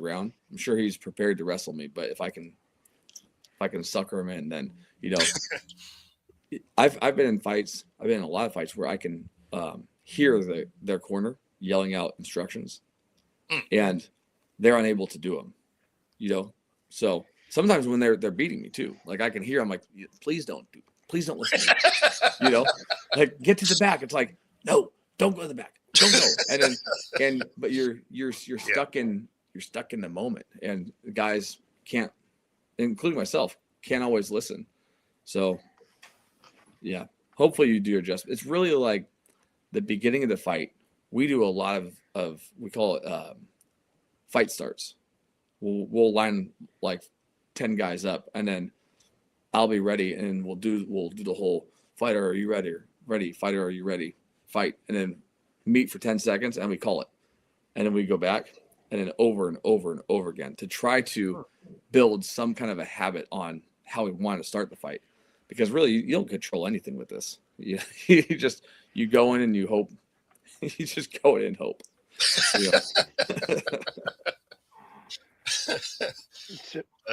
ground. I'm sure he's prepared to wrestle me, but if I can sucker him in, then I've been in fights. I've been in a lot of fights where I can hear their corner yelling out instructions, and they're unable to do them. So sometimes when they're beating me too, like I can hear, I'm like, please don't listen to me. Like get to the back. It's like, no, don't go to the back. Don't go. But you're stuck in the moment, and the guys can't, including myself, can't always listen. So yeah, hopefully you do your adjustment. It's really like the beginning of the fight. We do a lot of we call it fight starts. We'll line like 10 guys up, and then I'll be ready, and we'll do the whole fighter, are you ready? Ready, fighter, are you ready? Fight, and then meet for 10 seconds, and we call it, and then we go back, and then over and over and over again to try to build some kind of a habit on how we want to start the fight, because really you don't control anything with this. You go in and you hope. You just go in and hope.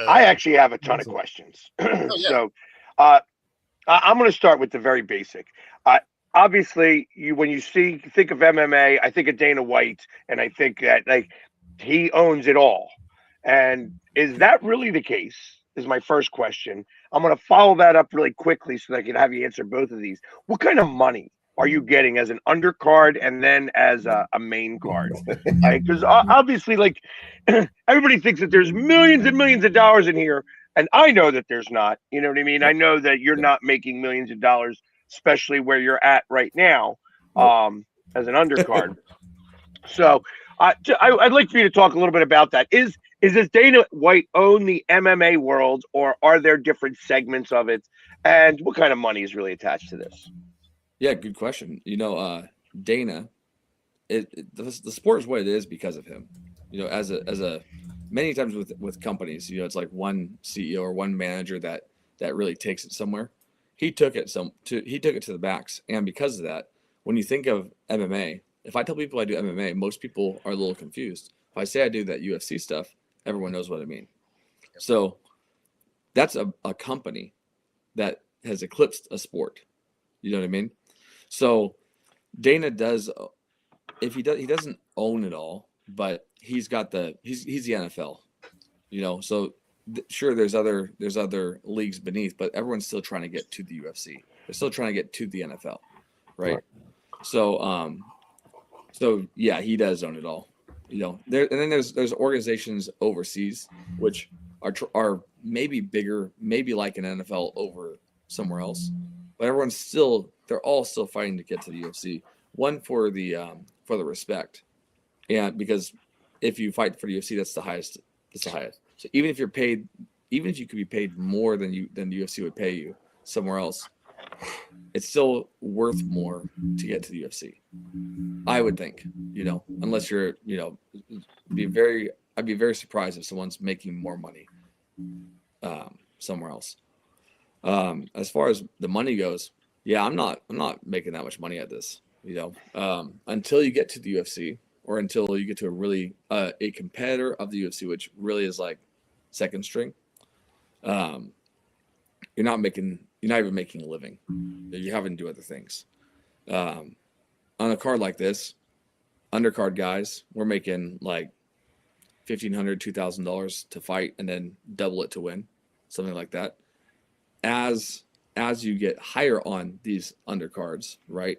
I actually have a ton of questions. So I'm going to start with the very basic. Obviously, when you think of MMA, I think of Dana White, and I think that like he owns it all. And is that really the case? Is my first question. I'm going to follow that up really quickly so that I can have you answer both of these. What kind of money are you getting as an undercard and then as a main card? Because obviously, like everybody thinks that there's millions and millions of dollars in here, and I know that there's not. You know what I mean? I know that you're not making millions of dollars, especially where you're at right now as an undercard. So I'd like for you to talk a little bit about that. Does Dana White own the MMA world, or are there different segments of it? And what kind of money is really attached to this? Yeah, good question. Dana, the sport is what it is because of him. As a many times with companies, it's like one CEO or one manager that really takes it somewhere. He took it to the max, and because of that, when you think of MMA, if I tell people I do MMA, most people are a little confused. If I say I do that UFC stuff, everyone knows what I mean. So that's a company that has eclipsed a sport. You know what I mean? So Dana does, he doesn't own it all, but he's got he's the NFL, so sure there's other leagues beneath, but everyone's still trying to get to the UFC. They're still trying to get to the NFL. Right. So yeah, he does own it all, there. And then there's organizations overseas, which are maybe bigger, maybe like an NFL over somewhere else, but they're all still fighting to get to the UFC. One for the respect, and because if you fight for the UFC, that's the highest. So even if you could be paid more than the UFC would pay you somewhere else, it's still worth more to get to the UFC. I would think, unless you're, I'd be very surprised if someone's making more money somewhere else. As far as the money goes, yeah, I'm not making that much money at this, until you get to the UFC, or until you get to a competitor of the UFC, which really is like second string. You're not even making a living. You're having to do other things. On a card like this, undercard guys, we're making like $1,500, $2,000 to fight, and then double it to win, something like that. As you get higher on these undercards, right,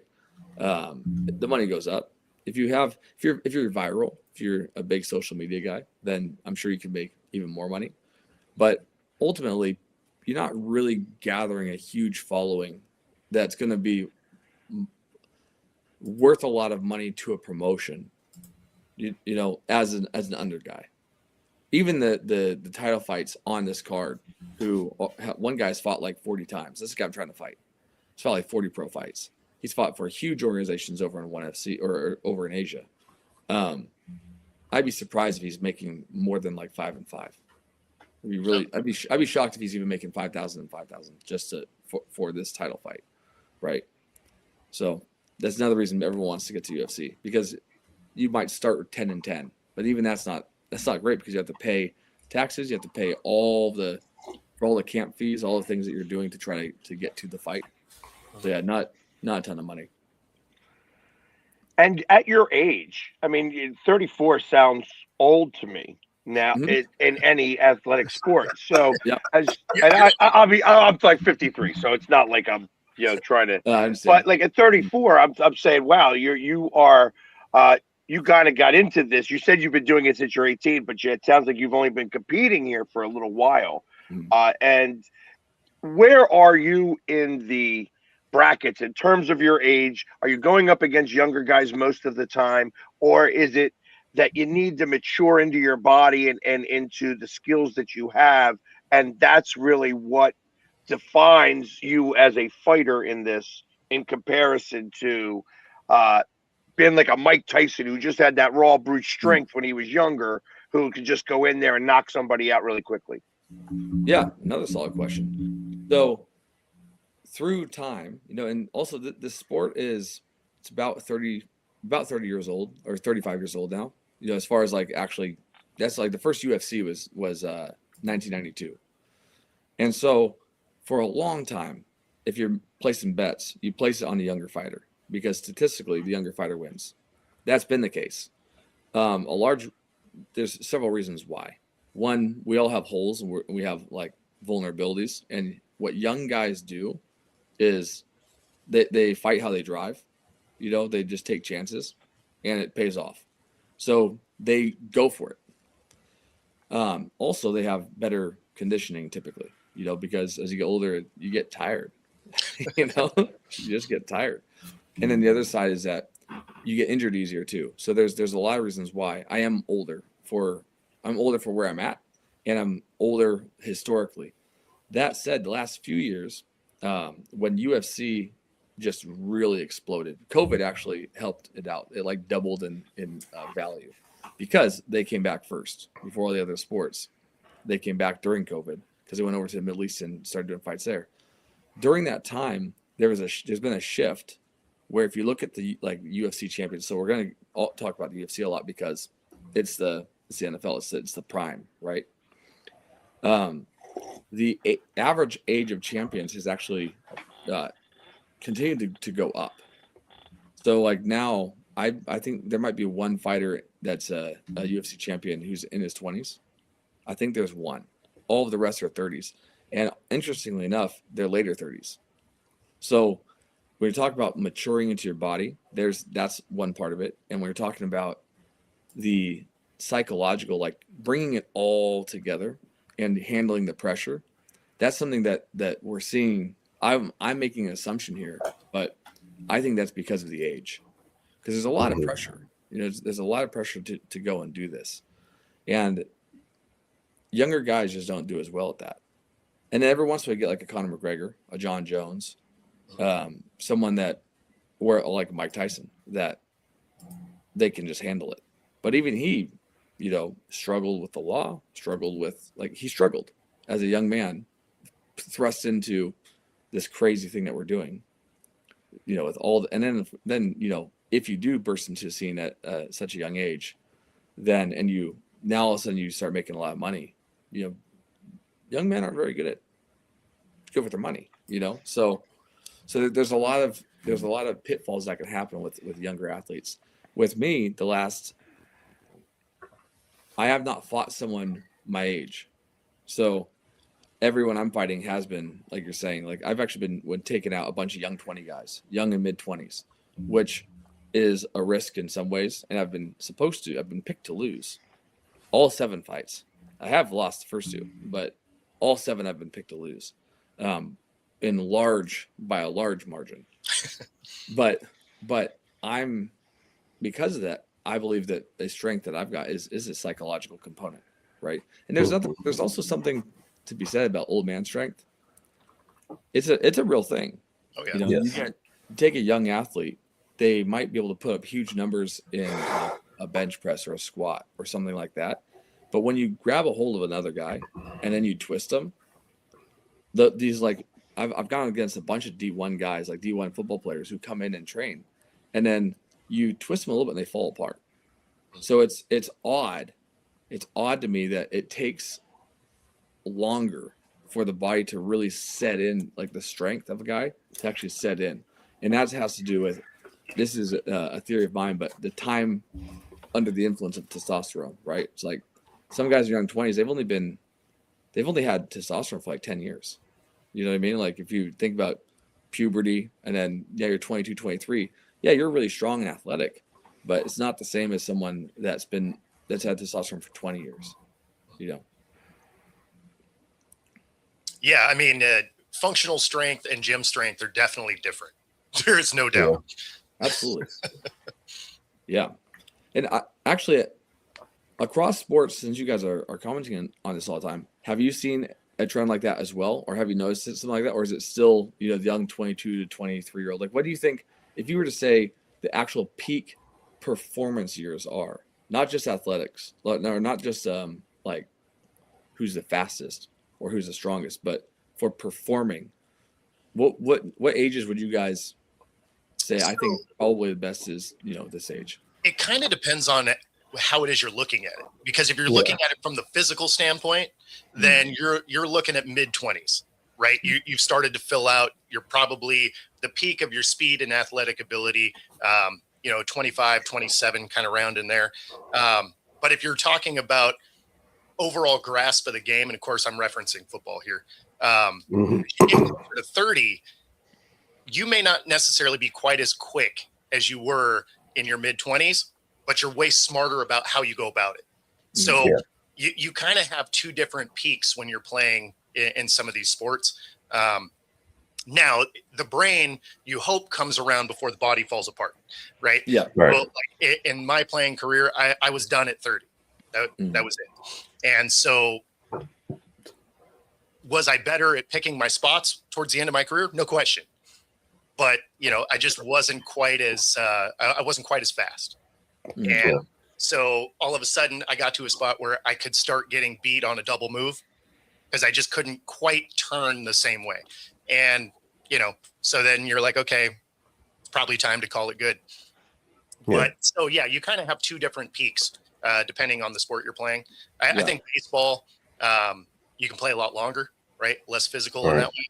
the money goes up. If you're viral, if you're a big social media guy, then I'm sure you can make even more money. But ultimately, you're not really gathering a huge following that's going to be worth a lot of money to a promotion, as an under guy. Even the title fights on this card, who one guy's fought like 40 times. This guy I'm trying to fight, he's fought like 40 pro fights. He's fought for huge organizations over in ONE FC or over in Asia. I'd be surprised if he's making more than like 5 and 5. I'd be shocked if he's even making 5,000 and 5,000 just for this title fight, right? So that's another reason everyone wants to get to UFC, because you might start with 10 and 10, but even that's not that's not great because you have to pay taxes, you have to pay all the camp fees, all the things that you're doing to try to get to the fight. So yeah, not a ton of money. And at your age, I mean, 34 sounds old to me now in any athletic sport. So yeah, I'm like 53, so it's not like I'm trying to. But like at 34, I'm saying, wow, you are. You kind of got into this. You said you've been doing it since you're 18, but it sounds like you've only been competing here for a little while. And where are you in the brackets in terms of your age? Are you going up against younger guys most of the time, or is it that you need to mature into your body and into the skills that you have, and that's really what defines you as a fighter in this, in comparison to being like a Mike Tyson who just had that raw brute strength when he was younger, who could just go in there and knock somebody out really quickly? Yeah, another solid question. So through time, and also the sport it's about 30 years old, or 35 years old now. As far as like actually, that's like the first UFC was 1992, and so for a long time, if you're placing bets, you place it on the younger fighter because statistically the younger fighter wins. That's been the case. There's several reasons why. One, we all have holes and we have like vulnerabilities, and what young guys do is they fight how they drive. They just take chances, and it pays off. So they go for it. Also, they have better conditioning typically, because as you get older, you get tired. You just get tired. And then the other side is that you get injured easier too. So there's a lot of reasons why. I'm older for where I'm at, and I'm older historically. That said, the last few years, when UFC just really exploded, COVID actually helped it out. It like doubled in value because they came back first before all the other sports. They came back during COVID because they went over to the Middle East and started doing fights there. During that time, there's been a shift where if you look at the like UFC champions, so we're going to talk about the UFC a lot because it's the NFL, it's the prime, right? The average age of champions has actually continued to go up. So like now, I think there might be one fighter that's a UFC champion who's in his 20s. I think there's one. All of the rest are 30s. And interestingly enough, they're later 30s. So when you talk about maturing into your body, that's one part of it. And when you're talking about the psychological, like bringing it all together and handling the pressure, that's something that we're seeing. I'm making an assumption here, but I think that's because of the age, because there's a lot of pressure. There's a lot of pressure to go and do this, and younger guys just don't do as well at that. And then every once in a while, you get like a Conor McGregor, a John Jones, someone like Mike Tyson, that they can just handle it. But even he, struggled with the law, struggled as a young man, thrust into this crazy thing that we're doing, with and then if you do burst into a scene at such a young age, then now all of a sudden you start making a lot of money. Young men aren't very good with their money, so there's a lot of pitfalls that can happen with younger athletes. With me, I have not fought someone my age, so everyone I'm fighting has been, like you're saying, like I've actually been taking out a bunch of young 20 guys, young and mid 20s, which is a risk in some ways. And I've been picked to lose all 7 fights. I have lost the first 2, but all 7 I've been picked to lose, by a large margin. but because of that, I believe that the strength that I've got is a psychological component, right? And there's also something to be said about old man strength. It's a real thing. Oh yeah. You can take a young athlete, they might be able to put up huge numbers in a bench press or a squat or something like that. But when you grab a hold of another guy and then you twist them, I've gone against a bunch of D1 guys, like D1 football players, who come in and train, and then you twist them a little bit and they fall apart. So it's odd it's odd to me that it takes longer for the body to really set in, like the strength of a guy to actually set in. And that has to do with, this is a theory of mine, but the time under the influence of testosterone, right? It's like some guys in their young 20s, they've only had testosterone for like 10 years. You know what I mean? Like if you think about puberty and then, yeah, you're 22, 23, yeah, you're really strong and athletic, but it's not the same as someone that's had testosterone for 20 years, you know? Yeah. I mean, functional strength and gym strength are definitely different. There is no doubt. Yeah, absolutely. Yeah. And actually, across sports, since you guys are commenting on this all the time, have you seen a trend like that as well? Or have you noticed something like that? Or is it still, you know, the young 22 to 23-year-old? Like, what do you think, if you were to say the actual peak performance years are, not just athletics, or not just like who's the fastest or who's the strongest, but for performing, what ages would you guys say? I think probably the best is, you know, this age. It kind of depends on how it is you're looking at it, because if you're looking at it from the physical standpoint, then you're looking at mid-20s, right? You've started to fill out. You're probably the peak of your speed and athletic ability, 25, 27, kind of round in there. But if you're talking about overall grasp of the game, and of course I'm referencing football here, to 30, you may not necessarily be quite as quick as you were in your mid-20s, but you're way smarter about how you go about it. So you kind of have two different peaks when you're playing in some of these sports. Now, the brain, you hope, comes around before the body falls apart, right? Yeah, right. Well, like in my playing career, I was done at 30. That was it. And so was I better at picking my spots towards the end of my career? No question. But, I just wasn't quite as I wasn't quite as fast. And so all of a sudden I got to a spot where I could start getting beat on a double move because I just couldn't quite turn the same way. And, so then you're like, okay, it's probably time to call it good. But so, you kind of have two different peaks depending on the sport you're playing. I think baseball, you can play a lot longer, right? Less physical in that way.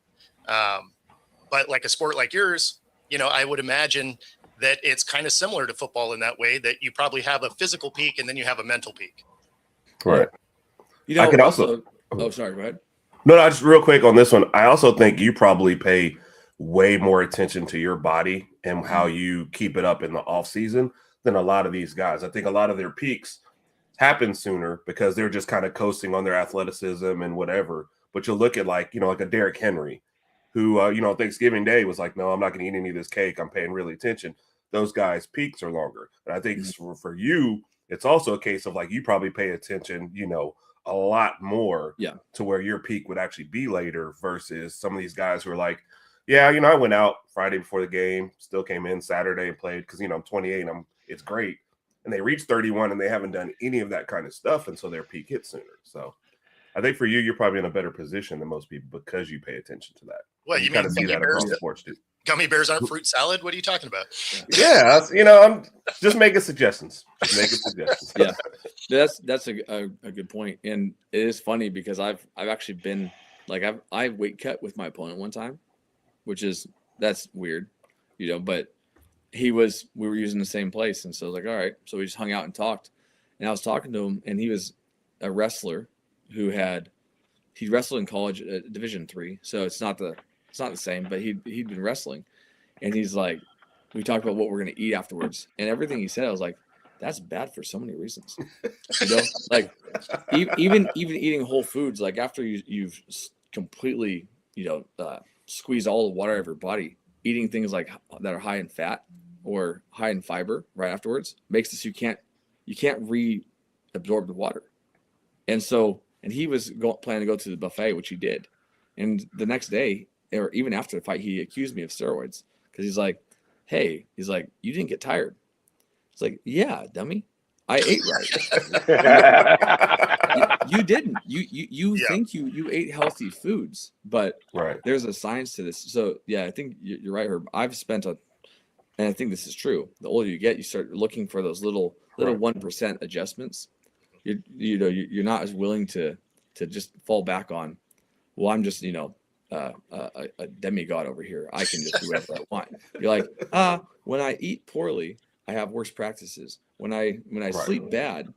But like a sport like yours, I would imagine that it's kind of similar to football in that way, that you probably have a physical peak and then you have a mental peak. Right. I could also. Oh, sorry. Go ahead. No, just real quick on this one. I also think you probably pay way more attention to your body and how you keep it up in the off season than a lot of these guys. I think a lot of their peaks happen sooner because they're just kind of coasting on their athleticism and whatever. But you'll look at like a Derrick Henry, who, Thanksgiving Day was like, no, I'm not going to eat any of this cake. I'm paying really attention. Those guys' peaks are longer. And I think for you, it's also a case of like, you probably pay attention, a lot more to where your peak would actually be later versus some of these guys who are like, I went out Friday before the game, still came in Saturday and played because, I'm 28 and it's great. And they reach 31 and they haven't done any of that kind of stuff until their peak hits sooner. So I think for you, you're probably in a better position than most people because you pay attention to that. Well, you kind mean of see that across sports too. Gummy bears aren't fruit salad? What are you talking about? I'm just making suggestions. That's a good point. And it is funny because I've actually been like, I weight cut with my opponent one time, that's weird, but we were using the same place. And so I was like, all right. So we just hung out and talked, and I was talking to him, and he was a wrestler who he wrestled in college at Division III. So it's not the same, but he'd been wrestling, and he's like, we talked about what we're going to eat afterwards, and everything he said, I was like, that's bad for so many reasons, like even eating whole foods, like after you've completely, squeeze all the water out of your body, eating things like that are high in fat or high in fiber right afterwards makes it so you can't reabsorb the water. And so, and he was planning to go to the buffet, which he did. And the next day, or even after the fight, he accused me of steroids because he's like, hey, you didn't get tired. It's like, yeah, dummy, I ate right. you didn't. You think you ate healthy foods, but there's a science to this. So yeah, I think you're right, Herb. I've spent and I think this is true. The older you get, you start looking for those little 1% adjustments you're not as willing to just fall back on, well, I'm just a demigod over here. I can just do whatever I want. You're like, when I eat poorly, I have worse practices. When I sleep bad,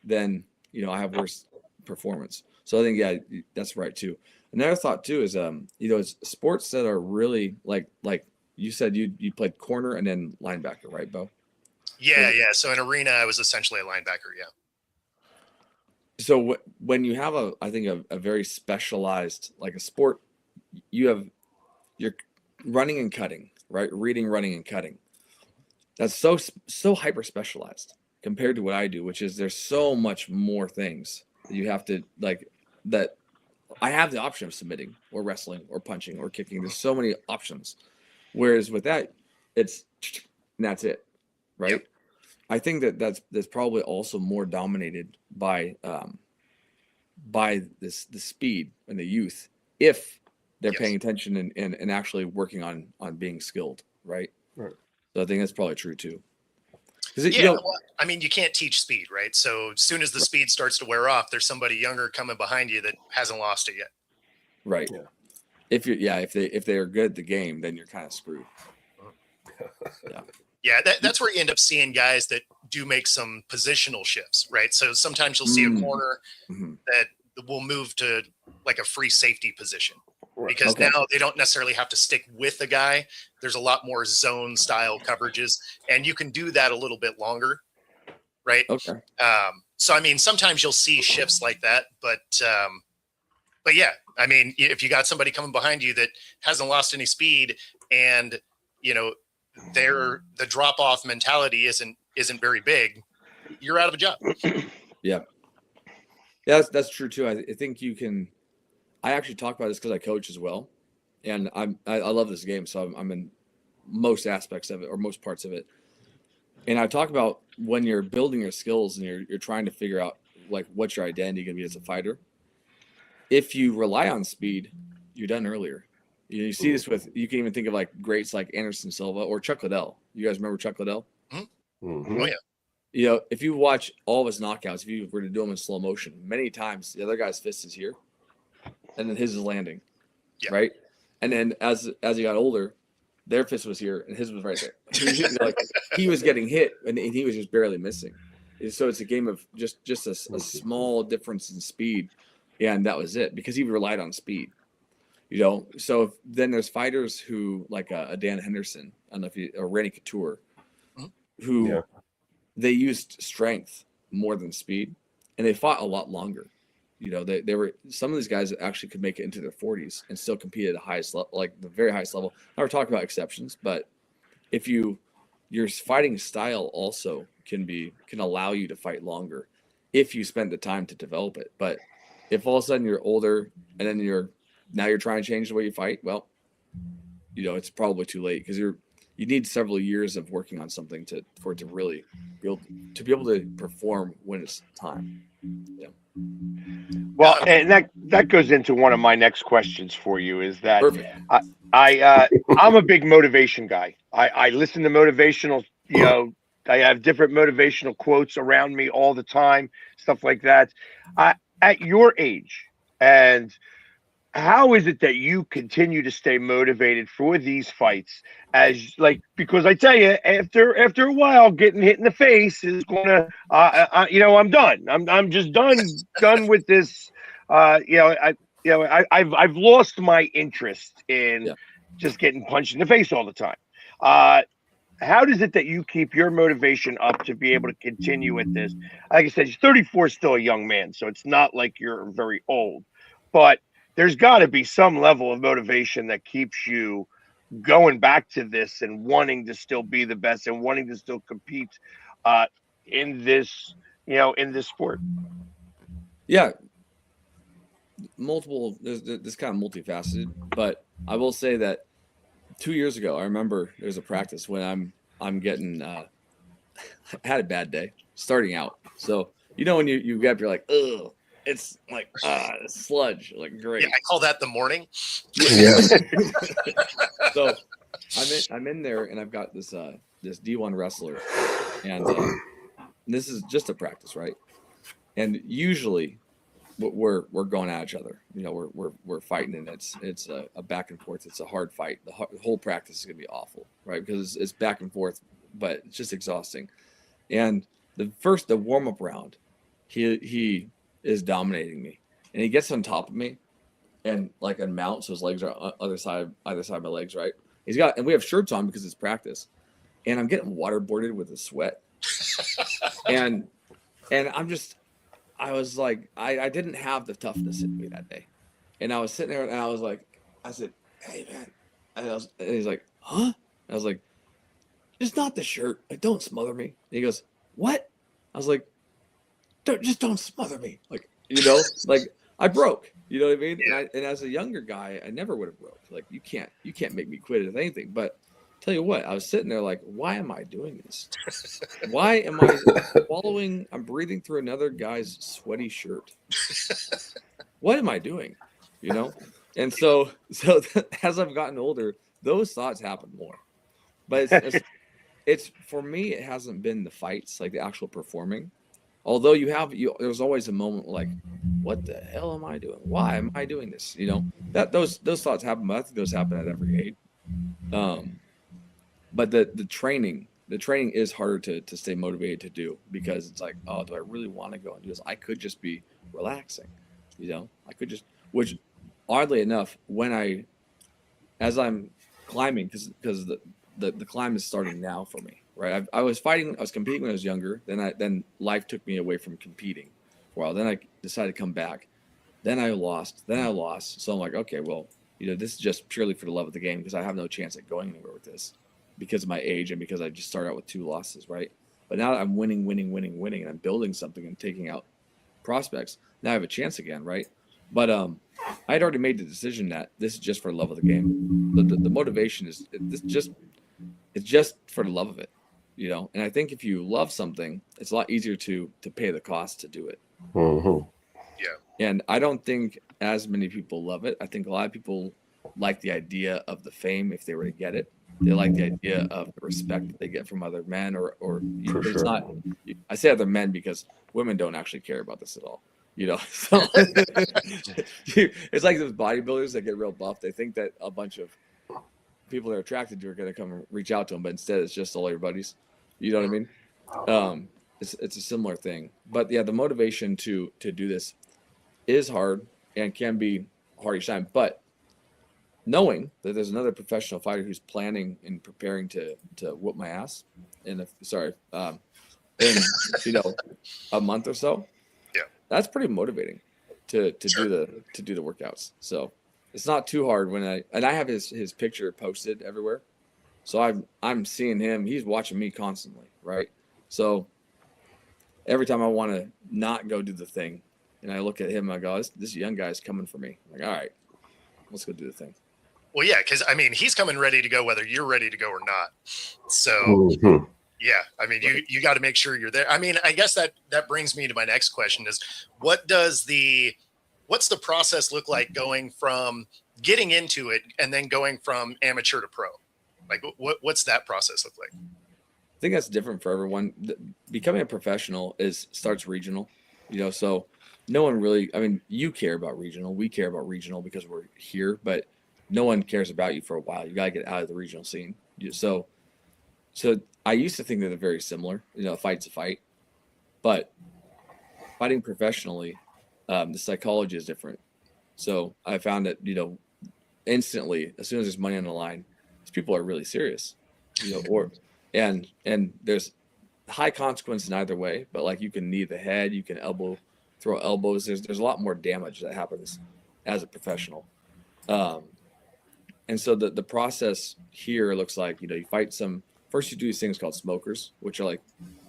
then I have worse performance. So I think that's right too. Another thought too is it's sports that are really like you said you played corner and then linebacker, right, Bo? Yeah. So in arena, I was essentially a linebacker. Yeah. So when you have I think a very specialized, like a sport, you're running and cutting, right? Reading, running, and cutting. That's so hyper specialized compared to what I do, which is there's so much more things that you have to that I have the option of submitting or wrestling or punching or kicking. There's so many options. Whereas with that, and that's it, right? Yep. I think that's probably also more dominated by the speed and the youth, if they're paying attention and actually working on being skilled, right? Right. So I think that's probably true too. I mean, you can't teach speed, right? So as soon as the speed starts to wear off, there's somebody younger coming behind you that hasn't lost it yet. Right. Yeah. If they are good at the game, then you're kind of screwed. Yeah. Yeah, that's where you end up seeing guys that do make some positional shifts, right? So sometimes you'll see a corner that will move to like a free safety position because now they don't necessarily have to stick with the guy. There's a lot more zone style coverages, and you can do that a little bit longer, right? Okay. So I mean, sometimes you'll see shifts like that, but yeah, I mean, if you got somebody coming behind you that hasn't lost any speed, and the drop off mentality isn't very big, you're out of a job. Yeah, that's true too. I think you can. I actually talk about this because I coach as well, and I love this game, so I'm in most aspects of it or most parts of it. And I talk about when you're building your skills and you're trying to figure out like what's your identity going to be as a fighter. If you rely on speed, you're done earlier. You see this you can even think of like greats like Anderson Silva or Chuck Liddell. You guys remember Chuck Liddell? Mm-hmm. Oh yeah. If you watch all of his knockouts, if you were to do them in slow motion, many times the other guy's fist is here, and then his is landing, right? And then as he got older, their fist was here and his was right there. He was getting hit and he was just barely missing. So it's a game of just a small difference in speed, and that was it because he relied on speed. So then there's fighters who like a Dan Henderson, I don't know or Randy Couture, who they used strength more than speed, and they fought a lot longer. They were some of these guys that actually could make it into their 40s and still compete at the highest level, like the very highest level. Now we're talking about exceptions, but if your fighting style also can allow you to fight longer if you spend the time to develop it. But if all of a sudden you're older and then you're trying to change the way you fight, well, it's probably too late because you need several years of working on something for it to really be able to perform when it's time. Yeah. Well, and that goes into one of my next questions for you is that I'm a big motivation guy. I listen to motivational, I have different motivational quotes around me all the time, stuff like that. At your age, and how is it that you continue to stay motivated for these fights? Because I tell you, after a while, getting hit in the face is gonna, I'm done. I'm just done with this. I've lost my interest in just getting punched in the face all the time. How does it that you keep your motivation up to be able to continue with this? Like I said, you're 34, still a young man, so it's not like you're very old, but there's got to be some level of motivation that keeps you going back to this and wanting to still be the best and wanting to still compete in this sport. Yeah. This kind of multifaceted, but I will say that 2 years ago, I remember there was a practice when I'm getting, I had a bad day starting out. So, when you get up, you're like, ugh. It's like sludge, like great. Yeah, I call that the morning. Yeah. So I'm in there, and I've got this D1 wrestler, and this is just a practice, right? and usually we're going at each other. You know, we're fighting, and it's a back and forth. It's a hard fight. The whole practice is gonna be awful, right? Because it's back and forth, but it's just exhausting. And the warm up round, he is dominating me, and he gets on top of me, and like and mounts. So his legs are either side of my legs, right? And we have shirts on because it's practice, and I'm getting waterboarded with the sweat, and I was like, I didn't have the toughness in me that day. And I was sitting there and I said, hey man. And he's like, huh? I was like, just not the shirt. Like, don't smother me. And he goes, what? I was like, don't smother me. Like, you know, like I broke, you know what I mean? And as a younger guy, I never would have broke. Like you can't make me quit at anything. But tell you what, I was sitting there like, why am I doing this? Why am I I'm breathing through another guy's sweaty shirt. What am I doing? You know? And so as I've gotten older, those thoughts happen more. But it's for me, it hasn't been the fights, like the actual performing. Although there's always a moment like, what the hell am I doing? Why am I doing this? You know, that those thoughts happen, but I think those happen at every age. But the training is harder to stay motivated to do, because it's like, oh, do I really want to go and do this? I could just be relaxing, you know. I could just, which oddly enough, as I'm climbing, because the climb is starting now for me, right? I was competing when I was younger. Then life took me away from competing for a while. Then I decided to come back. Then I lost. So I'm like, okay, well, you know, this is just purely for the love of the game, because I have no chance at going anywhere with this because of my age and because I just started out with 2 losses, right? But now that I'm winning, and I'm building something and taking out prospects, now I have a chance again, right? But I had already made the decision that this is just for the love of the game. The motivation is it's just for the love of it, you know. And I think if you love something, it's a lot easier to pay the cost to do it. Mm-hmm. Yeah. And I don't think as many people love it. I think a lot of people like the idea of the fame if they were to get it. They like the idea of the respect that they get from other men, or For it's sure. not. I say other men because women don't actually care about this at all. You know, so it's like those bodybuilders that get real buff. They think that a bunch of people they're attracted to are going to come and reach out to them, but instead it's just all your buddies. You know what I mean? It's a similar thing. But yeah, the motivation to do this is hard and can be hard each time. But knowing that there's another professional fighter who's planning and preparing to whoop my ass in you know, a month or so, yeah, that's pretty motivating to do the workouts. So it's not too hard when I have his picture posted everywhere. So I'm seeing him. He's watching me constantly, right? So every time I want to not go do the thing, and I look at him, I go, this young guy's coming for me. I'm like, all right, let's go do the thing. Well, yeah, because I mean, he's coming ready to go, whether you're ready to go or not. So, Mm-hmm. yeah, I mean, you got to make sure you're there. I mean, I guess that brings me to my next question: is what's the process look like going from getting into it and then going from amateur to pro? Like, what's that process look like? I think that's different for everyone. Becoming a professional starts regional, you know. So no one really. I mean, you care about regional. We care about regional because we're here, but no one cares about you for a while. You gotta get out of the regional scene. So I used to think that they're very similar. You know, a fight's a fight, but fighting professionally, the psychology is different. So I found that, you know, instantly, as soon as there's money on the line, these people are really serious. You know, and there's high consequence in either way. But like, you can knee the head, you can throw elbows. There's a lot more damage that happens as a professional. And so the process here looks like, you know, you fight first you do these things called smokers, which are like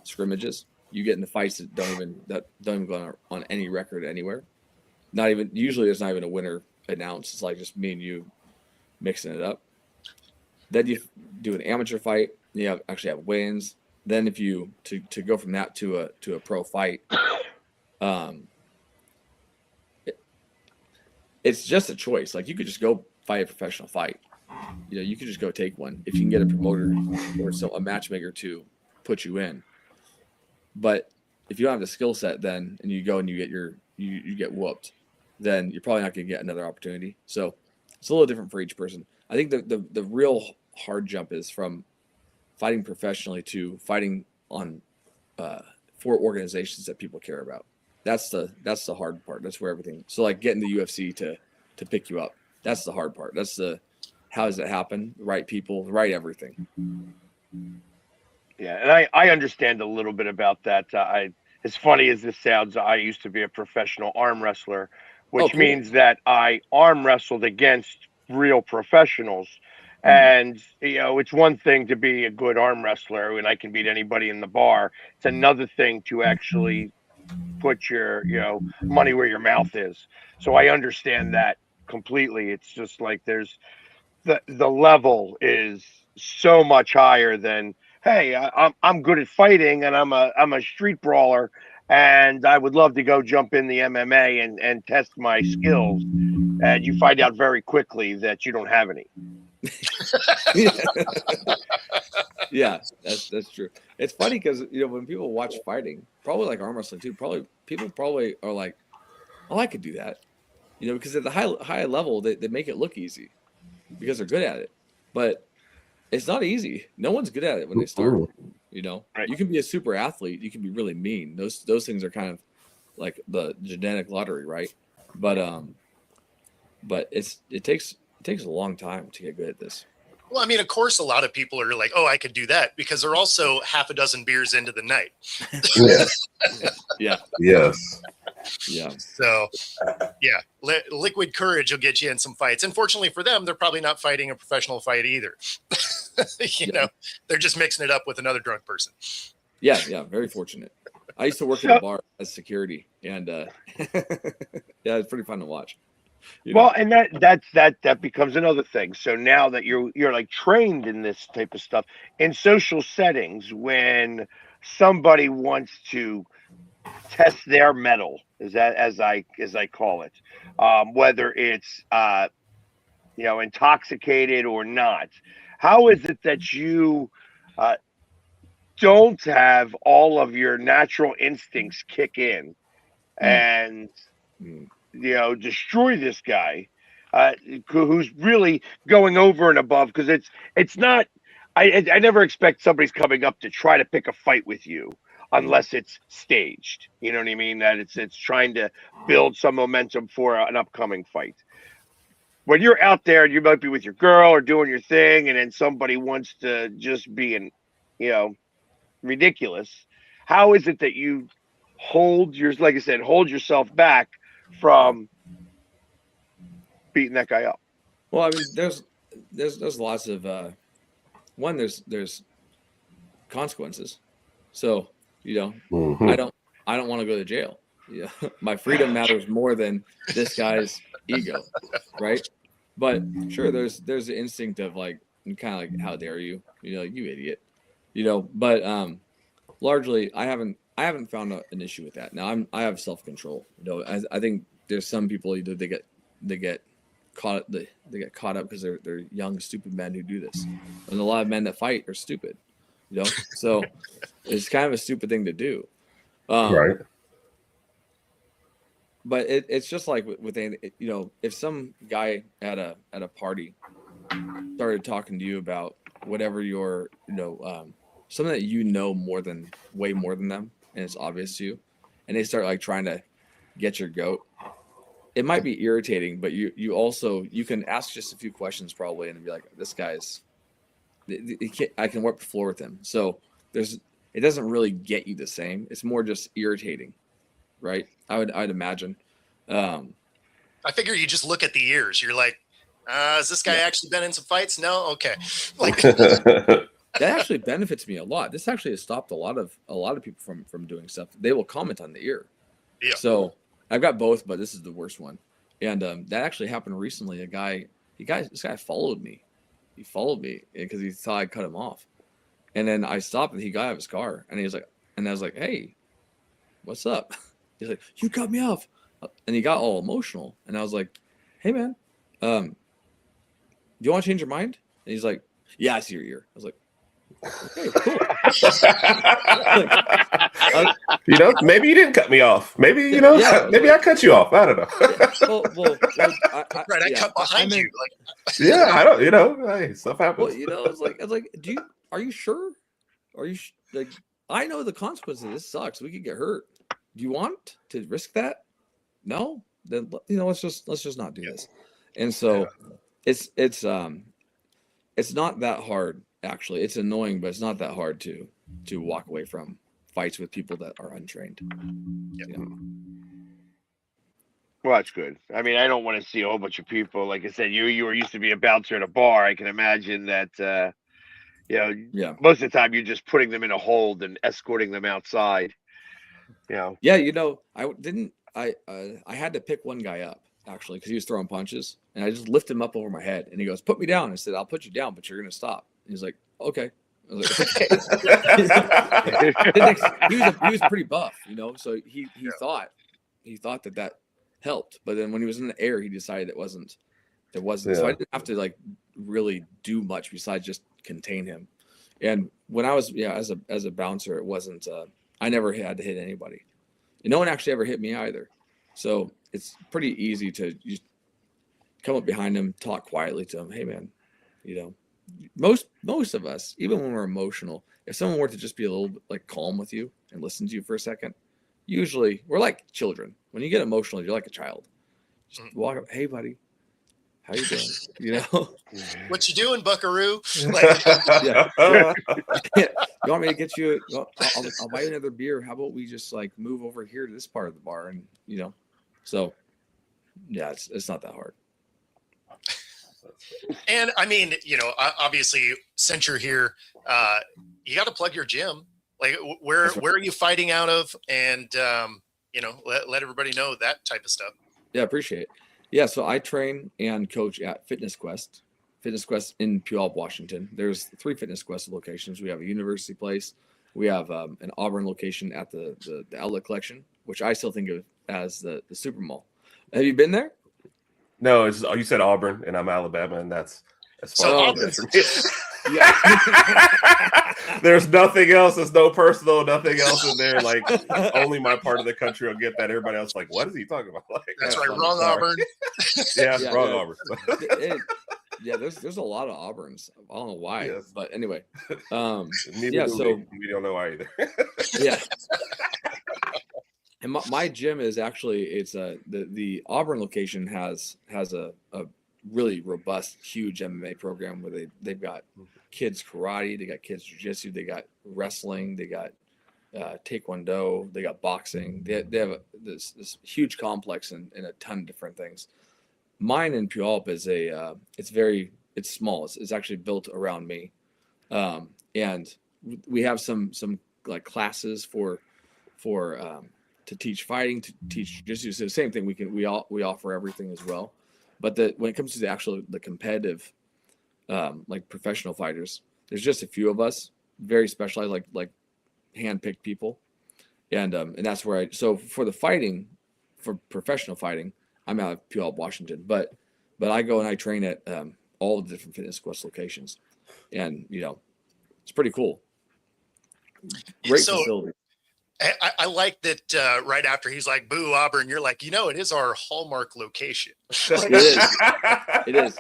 scrimmages. You get into fights that don't even go on any record anywhere. Usually there's not even a winner announced. It's like just me and you mixing it up. Then you do an amateur fight. You actually have weigh-ins. Then if you to go from that to a pro fight, it's just a choice. Like, you could just go fight a professional fight. You know, you could just go take one if you can get a promoter or a matchmaker to put you in. But if you don't have the skill set, then and you go and you get whooped, then you're probably not going to get another opportunity. So it's a little different for each person. I think the real hard jump is from fighting professionally to fighting on for organizations that people care about. That's the hard part. That's where everything. So like getting the UFC to pick you up. That's the hard part. That's the how does it happen? The right people, the right everything. Yeah, and I understand a little bit about that. As funny as this sounds, I used to be a professional arm wrestler, which cool. means that I arm wrestled against real professionals. And it's one thing to be a good arm wrestler and I can beat anybody in the bar. It's another thing to actually put your money where your mouth is. So I understand that completely. It's just like there's the level is so much higher than, hey, I'm good at fighting and I'm a street brawler and I would love to go jump in the MMA and test my skills. And you find out very quickly that you don't have any. Yeah, that's true. It's funny because when people watch fighting, probably like arm wrestling too, people are like, oh, I could do that, because at the high level they make it look easy because they're good at it, but it's not easy. No one's good at it when they start. Right. You can be a super athlete, you can be really mean. Those things are kind of like the genetic lottery, right? But it takes a long time to get good at this. Well, I mean, of course, a lot of people are like, oh, I could do that because they're also half a dozen beers into the night. Yes. Yeah. Yes. Yeah. So, yeah, liquid courage will get you in some fights. Unfortunately for them, they're probably not fighting a professional fight either. They're just mixing it up with another drunk person. Yeah. Very fortunate. I used to work at a bar as security, and yeah, it's pretty fun to watch. Well, and that becomes another thing. So now that you're like trained in this type of stuff in social settings, when somebody wants to test their mettle, as I call it, whether it's intoxicated or not, how is it that you don't have all of your natural instincts kick in and destroy this guy who's really going over and above? Because it's not. I never expect somebody's coming up to try to pick a fight with you unless it's staged. You know what I mean? That it's trying to build some momentum for an upcoming fight. When you're out there, you might be with your girl or doing your thing, and then somebody wants to just be ridiculous. How is it that you hold yourself back from beating that guy up? Well, I mean, there's lots of there's consequences. So I don't want to go to jail. Yeah, my freedom matters more than this guy's ego, right? But sure, there's the instinct of like kind of like, how dare you, you idiot, But largely, I haven't found an issue with that. Now I have self-control. I think there's some people either they get caught up because they're young stupid men who do this, and a lot of men that fight are stupid. So it's kind of a stupid thing to do. Right. But it's just like with if some guy at a party started talking to you about whatever your something that way more than them, and it's obvious to you, and they start like trying to get your goat, it might be irritating, but you also can ask just a few questions probably and be like, this guy's I can wipe the floor with him. So it doesn't really get you the same. It's more just irritating, right? I'd imagine. I figure you just look at the ears. You're like, has this guy actually been in some fights? No, okay. Like that actually benefits me a lot. This actually has stopped a lot of people from doing stuff. They will comment on the ear. Yeah. So I've got both, but this is the worst one. And that actually happened recently. This guy followed me. He followed me because he thought I cut him off. And then I stopped and he got out of his car and I was like, hey, what's up? He's like, you cut me off. And he got all emotional. And I was like, hey man, do you want to change your mind? And he's like, yeah, I see your ear. I was like, Okay, cool. You know, maybe you didn't cut me off. Maybe, you know, maybe I cut you off. I don't know. I cut behind you. Yeah, I don't, you know, hey, stuff happens. Well, you know, I was like, are you sure? Are you like, I know the consequences of this sucks. We could get hurt. Do you want to risk that? No, then you know, let's just not do this. And so it's not that hard. Actually, it's annoying, but it's not that hard to walk away from fights with people that are untrained. Yeah. Well, that's good. I mean, I don't want to see a whole bunch of people. Like I said, you were used to be a bouncer at a bar. I can imagine that. You know, most of the time you're just putting them in a hold and escorting them outside. You know. Yeah, you know, I had to pick one guy up actually because he was throwing punches, and I just lifted him up over my head, and he goes, "Put me down." I said, "I'll put you down, but you're gonna stop." And he's like, "Okay." I was like, "Okay." he was pretty buff, you know, so he thought that helped, but then when he was in the air, he decided it wasn't. So I didn't have to like really do much besides just contain him. And when I was as a bouncer, it wasn't. I never had to hit anybody, and no one actually ever hit me either. So it's pretty easy to just come up behind him, talk quietly to him. Hey, man, you know, most of us, even when we're emotional, if someone were to just be a little bit like calm with you and listen to you for a second, usually we're like children. When you get emotional, you're like a child. Just walk up, hey, buddy, how you doing? You know, what you doing, Buckaroo? Like, you want me to get you? I'll buy you another beer. How about we just like move over here to this part of the bar, and you know, so yeah, it's not that hard. And I mean, you know, obviously, since you're here, you got to plug your gym. Like, where are you fighting out of? And you know, let everybody know that type of stuff. Yeah, appreciate it. Yeah, so I train and coach at Fitness Quest in Puyallup, Washington. There's 3 Fitness Quest locations. We have a University Place. We have an Auburn location at the Outlet Collection, which I still think of as the Super Mall. Have you been there? No, you said Auburn, and I'm Alabama, and that's as far as for me. There's nothing else. There's no personal, nothing else in there. Like only my part of the country will get that. Everybody else, like, what is he talking about? Like, that's right, wrong Auburn. Wrong Auburn. There's a lot of Auburns. I don't know why, but anyway. We don't know why either. Yeah. And my gym is actually the Auburn location has a really robust, huge MMA program where they've got kids karate, they got kids jiu-jitsu, they got wrestling, they got taekwondo, they got boxing. They have this huge complex and a ton of different things. Mine in Puyallup is it's small. It's actually built around me, and we have some like classes for to teach fighting, to teach jiu-jitsu. So the same thing. We offer everything as well. But when it comes to the competitive, like professional fighters, there's just a few of us, very specialized, like hand-picked people, and that's where so for the fighting, for professional fighting, I'm out of Puyallup, Washington, but I go and I train at all the different Fitness Quest locations, and you know, it's pretty cool. Great facility. I like that right after he's like, boo, Auburn, you're like, you know, it is our hallmark location. It is.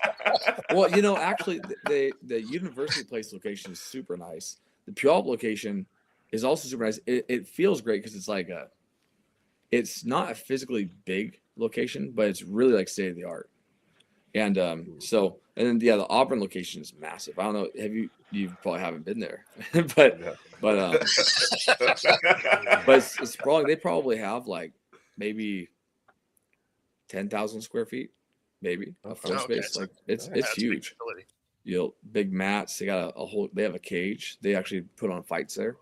Well, you know, actually, the University Place location is super nice. The Puyallup location is also super nice. It feels great because it's like it's not a physically big location, but it's really like state of the art. And and then the Auburn location is massive. I don't know, you probably haven't been there, but it's probably, they probably have like maybe 10,000 square feet, maybe a floor space. Like it's huge. You know, big mats. They got they have a cage. They actually put on fights there.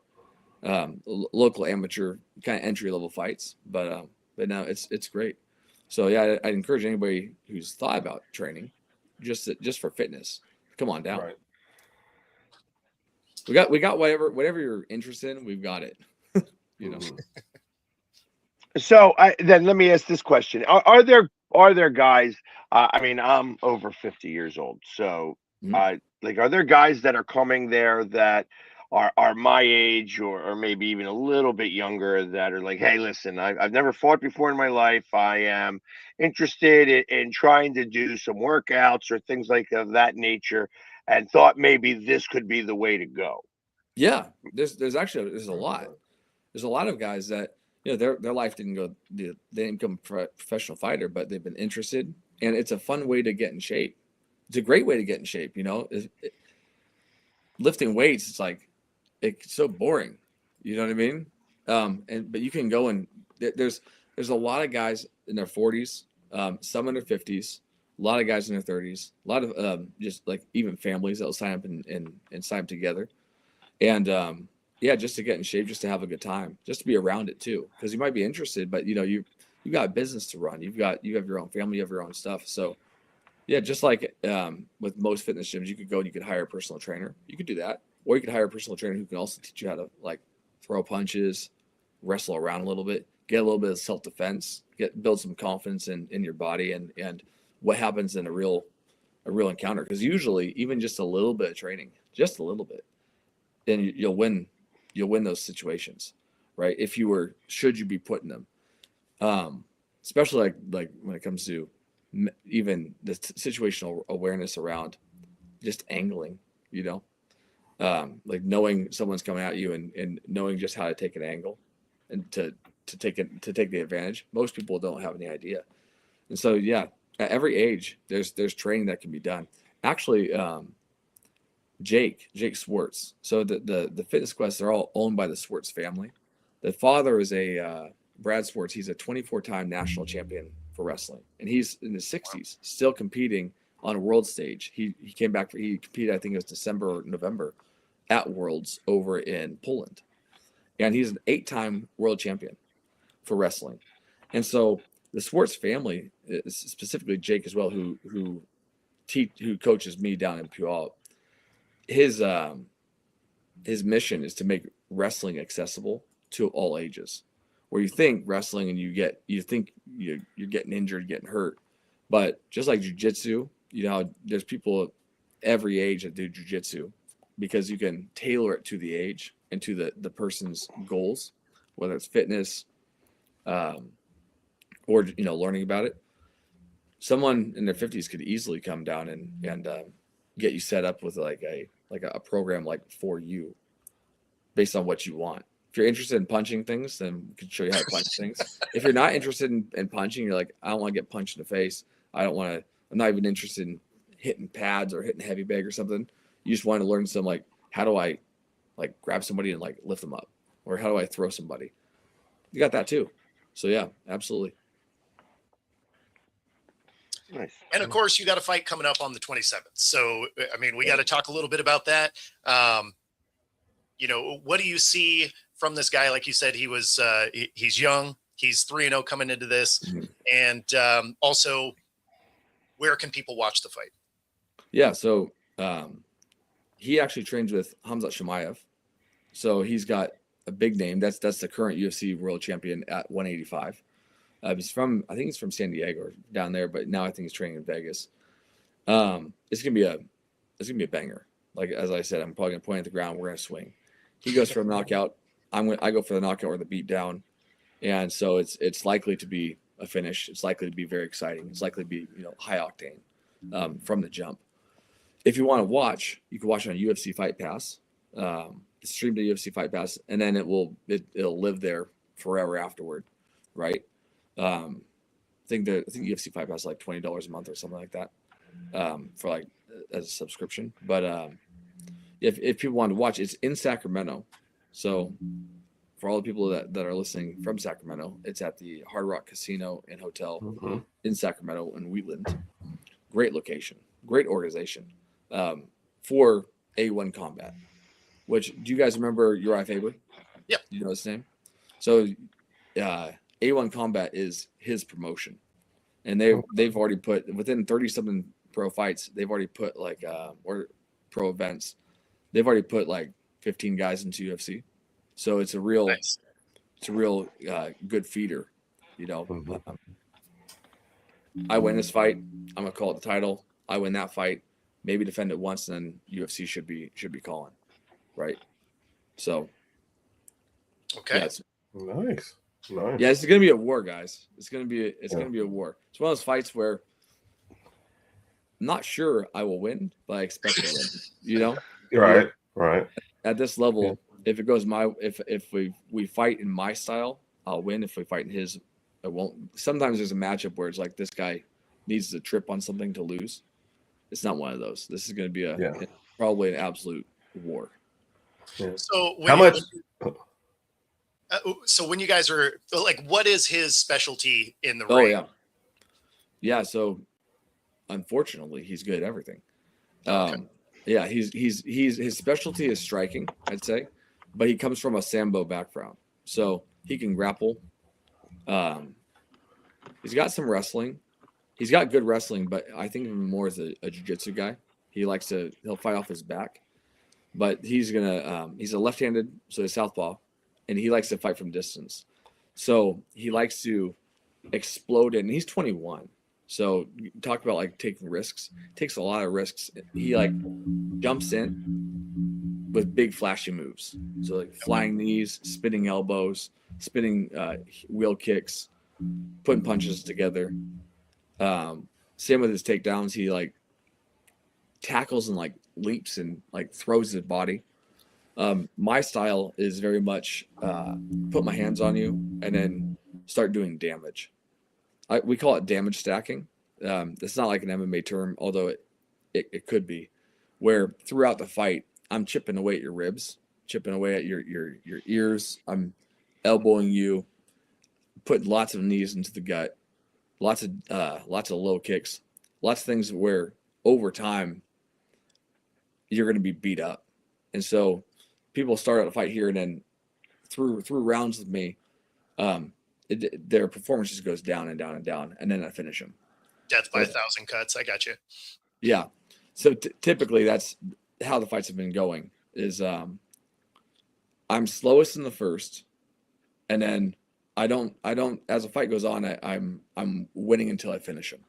Local amateur kind of entry level fights, but no, it's great. So yeah, I'd encourage anybody who's thought about training, just for fitness, come on down. Right. We got whatever you're interested in, we've got it. You know. So then let me ask this question: Are there guys? I mean, I'm over 50 years old, so like, are there guys that are coming there that are my age or maybe even a little bit younger that are like, hey, listen, I've never fought before in my life. I am interested in trying to do some workouts or things like of that nature, and thought maybe this could be the way to go. Yeah, there's actually there's a lot. There's a lot of guys that their life didn't go they didn't become a professional fighter, but they've been interested, and it's a fun way to get in shape. It's a great way to get in shape. Lifting weights, it's like it's so boring. You know what I mean? But you can go and there's a lot of guys in their 40s, some in their 50s, a lot of guys in their 30s, a lot of just like even families that will sign up and sign up together. And yeah, just to get in shape, just to have a good time, just to be around it too, because you might be interested, but you got a business to run. You have your own family, you have your own stuff. So yeah, just like with most fitness gyms, you could go and you could hire a personal trainer. You could do that, or you could hire a personal trainer who can also teach you how to like throw punches, wrestle around a little bit, get a little bit of self defense, build some confidence in your body and what happens in a real encounter. Because usually, even just a little bit of training, just a little bit, then you'll win those situations, right? Should you be put in them, especially like when it comes to even the situational awareness around just angling, like knowing someone's coming at you and knowing just how to take an angle and to take the advantage. Most people don't have any idea. And so, yeah, at every age, there's training that can be done. Actually, Jake Swartz. So the Fitness Quest, they're all owned by the Swartz family. The father is Brad Swartz. He's a 24-time national champion for wrestling, and he's in his 60s, still competing on a world stage. He came back he competed, I think it was December or November, at Worlds over in Poland, and he's an 8-time world champion for wrestling. And so the Swartz family, specifically Jake as well, who coaches me down in Puyallup, his mission is to make wrestling accessible to all ages. Where you think wrestling and you think you're getting injured, getting hurt, but just like jiu-jitsu, there's people every age that do jiu-jitsu because you can tailor it to the age and to the person's goals, whether it's fitness, or learning about it. Someone in their 50s could easily come down and get you set up with like a program like for you based on what you want. If you're interested in punching things, then we can show you how to punch things. If you're not interested in punching, you're like, I don't want to get punched in the face. I'm not even interested in hitting pads or hitting heavy bag or something. You just want to learn some like, how do I like grab somebody and like lift them up? Or how do I throw somebody? You got that too. So yeah, absolutely. Nice. And of course, you got a fight coming up on the 27th. So, I mean, we got to talk a little bit about that. What do you see from this guy? Like you said, he's young. He's 3-0 coming into this. Mm-hmm. And also, where can people watch the fight? Yeah, so he actually trains with Khamzat Chimaev. So he's got a big name. That's the current UFC world champion at 185. I think he's from San Diego or down there, but now I think he's training in Vegas. It's gonna be a banger. Like as I said, I'm probably gonna point at the ground. We're gonna swing. He goes for a knockout. I go for the knockout or the beat down, and so it's likely to be a finish. It's likely to be very exciting. It's likely to be high octane from the jump. If you want to watch, you can watch it on UFC Fight Pass. It's streamed to UFC Fight Pass, and then it'll live there forever afterward, right? I think UFC Fight Pass is like $20 a month or something like that for like as a subscription. But if people want to watch, it's in Sacramento. So for all the people that are listening from Sacramento, it's at the Hard Rock Casino and Hotel in Sacramento in Wheatland. Great location, great organization for A1 Combat. Which, do you guys remember Uriah Faber? Yeah. You know his name? So A1 Combat is his promotion. And they've already put, within 30-something pro fights, they've already put like, or pro events, they've already put like 15 guys into UFC. So it's a real, nice. It's a real good feeder, I win this fight, I'm gonna call it the title. I win that fight, maybe defend it once, and then UFC should be calling, right? So Okay. yeah, Nice. Nice. it's gonna be a war, guys. It's gonna be a war. It's one of those fights where I'm not sure I will win, but I expect to win. You know, Right. Right. at this level, if it goes if we fight in my style, I'll win. If we fight in his, I won't. Sometimes there's a matchup where it's like this guy needs to trip on something to lose. It's not one of those. This is going to be probably an absolute war. Yeah. So How much? So when you guys are like, what is his specialty in the ring? Yeah. So unfortunately, he's good at everything. Okay. His specialty is striking, I'd say, but he comes from a sambo background, so he can grapple. He's got some wrestling. He's got good wrestling, but I think of him more as a jiu-jitsu guy. He'll fight off his back, but he's a left-handed, so he's southpaw, and he likes to fight from distance. So he likes to explode it, and he's 21. So you talk about like taking risks. Takes a lot of risks. He like jumps in with big flashy moves. So like flying knees, spinning elbows, spinning wheel kicks, putting punches together. Same with his takedowns. He like tackles and like leaps and like throws his body. My style is very much put my hands on you and then start doing damage. We call it damage stacking. It's not like an MMA term, although it could be, where throughout the fight, I'm chipping away at your ribs, chipping away at your ears. I'm elbowing you, putting lots of knees into the gut, lots of low kicks, lots of things where over time you're going to be beat up. And so people start out a fight here and then through rounds with me, their performance just goes down and down and down, and then I finish them. Death by 1,000 cuts. I got you. Yeah. So typically that's how the fights have been going. Is I'm slowest in the first, and then I don't. As the fight goes on, I'm winning until I finish him.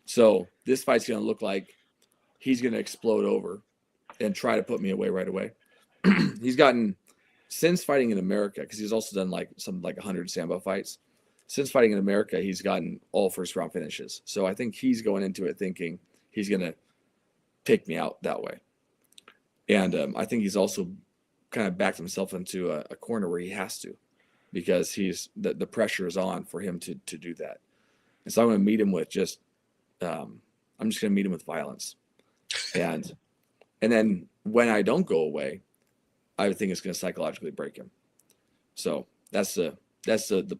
So this fight's going to look like he's going to explode over and try to put me away right away. He's gotten. Since fighting in America, because he's also done like 100 sambo fights. Since fighting in America, he's gotten all first round finishes. So I think he's going into it thinking he's going to take me out that way. And I think he's also kind of backed himself into a corner where he has to, because the pressure is on for him to do that. And so I'm going to meet him with I'm just going to meet him with violence. And then when I don't go away, I think it's going to psychologically break him. So that's the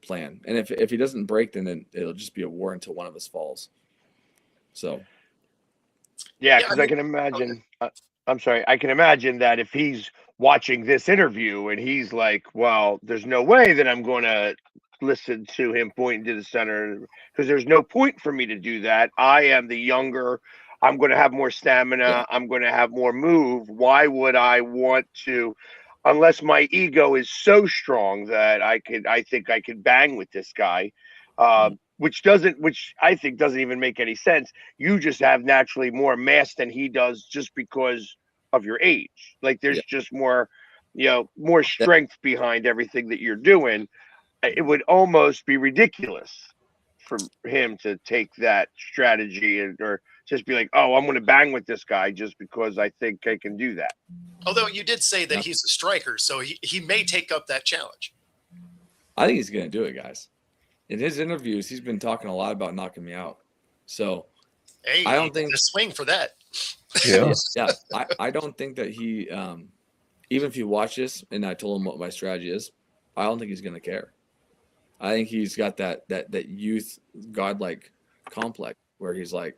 plan. And if he doesn't break, then it'll just be a war until one of us falls. So. Yeah, because I can imagine. I'm sorry. I can imagine that if he's watching this interview and he's like, "Well, there's no way that I'm going to listen to him pointing to the center, because there's no point for me to do that. I am the younger. I'm going to have more stamina. Yeah. I'm going to have more move. Why would I want to, unless my ego is so strong that I think I could bang with this guy, which I think doesn't even make any sense. You just have naturally more mass than he does just because of your age. Like there's just more, more strength behind everything that you're doing. It would almost be ridiculous for him to take that strategy or just be like, "Oh, I'm going to bang with this guy just because I think I can do that." Although you did say that he's a striker, so he may take up that challenge. I think he's going to do it, guys. In his interviews, he's been talking a lot about knocking me out. So hey, I don't think a swing for that. Yeah. I don't think that he, even if you watch this and I told him what my strategy is, I don't think he's going to care. I think he's got that youth godlike complex where he's like,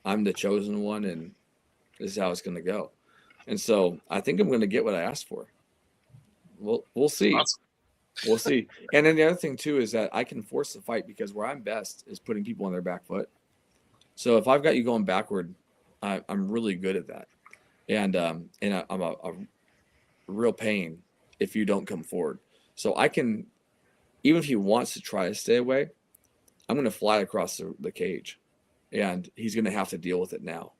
I'm the chosen one and this is how it's going to go. And so I think I'm going to get what I asked for. We'll see. Awesome. We'll see. And then the other thing too is that I can force the fight, because where I'm best is putting people on their back foot. So if I've got you going backward, I'm really good at that. And I'm a real pain if you don't come forward. So I can, even if he wants to try to stay away, I'm going to fly across the cage, and he's going to have to deal with it now.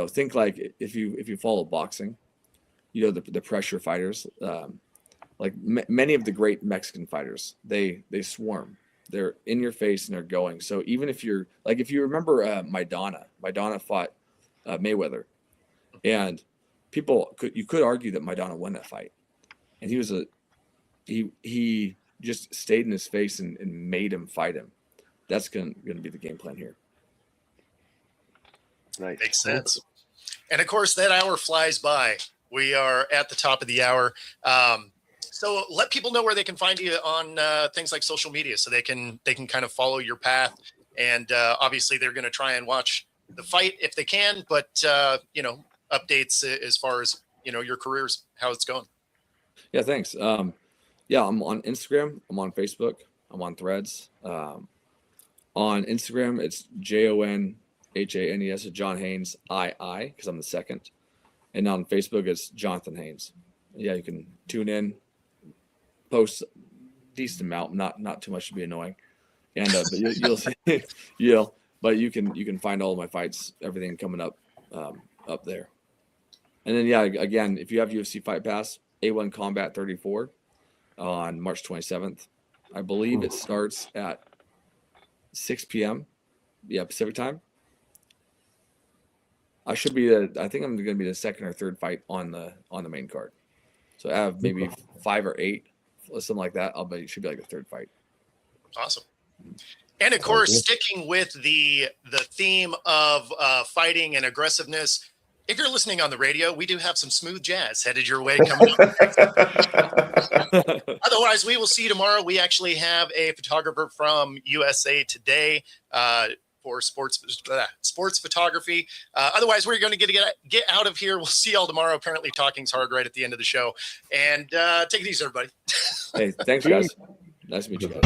Think like if you follow boxing, the pressure fighters, like many of the great Mexican fighters, they swarm. They're in your face and they're going. So even if you're like, if you remember Maidana fought Mayweather, and you could argue that Maidana won that fight, and he just stayed in his face and made him fight him. That's going to be the game plan here. Nice. Makes sense. And of course, that hour flies by. We are at the top of the hour. So let people know where they can find you on things like social media, so they can kind of follow your path. And obviously, they're going to try and watch the fight if they can. But updates as far as your careers, how it's going. Yeah, thanks. Yeah, I'm on Instagram. I'm on Facebook. I'm on Threads. On Instagram, it's JONHANES, John Haynes II, because I'm the second. And on Facebook, it's Jonathan Haynes. Yeah, you can tune in, post decent amount, not too much to be annoying, and but you'll see, but you can find all of my fights, everything coming up up there. And then again, if you have UFC Fight Pass, A1 Combat 34 on March 27th, I believe it starts at 6 p.m. Pacific time. I think I'm going to be the second or third fight on the main card. So I have maybe 5 or 8, something like that. It should be like the third fight. Awesome. And of course, sticking with the theme of fighting and aggressiveness, if you're listening on the radio, we do have some smooth jazz headed your way coming up. Otherwise, we will see you tomorrow. We actually have a photographer from USA Today for sports photography. Otherwise, we're going to get out of here. We'll see y'all tomorrow. Apparently, talking's hard right at the end of the show. And take it easy, everybody. Hey, thanks, guys. Nice to meet you guys.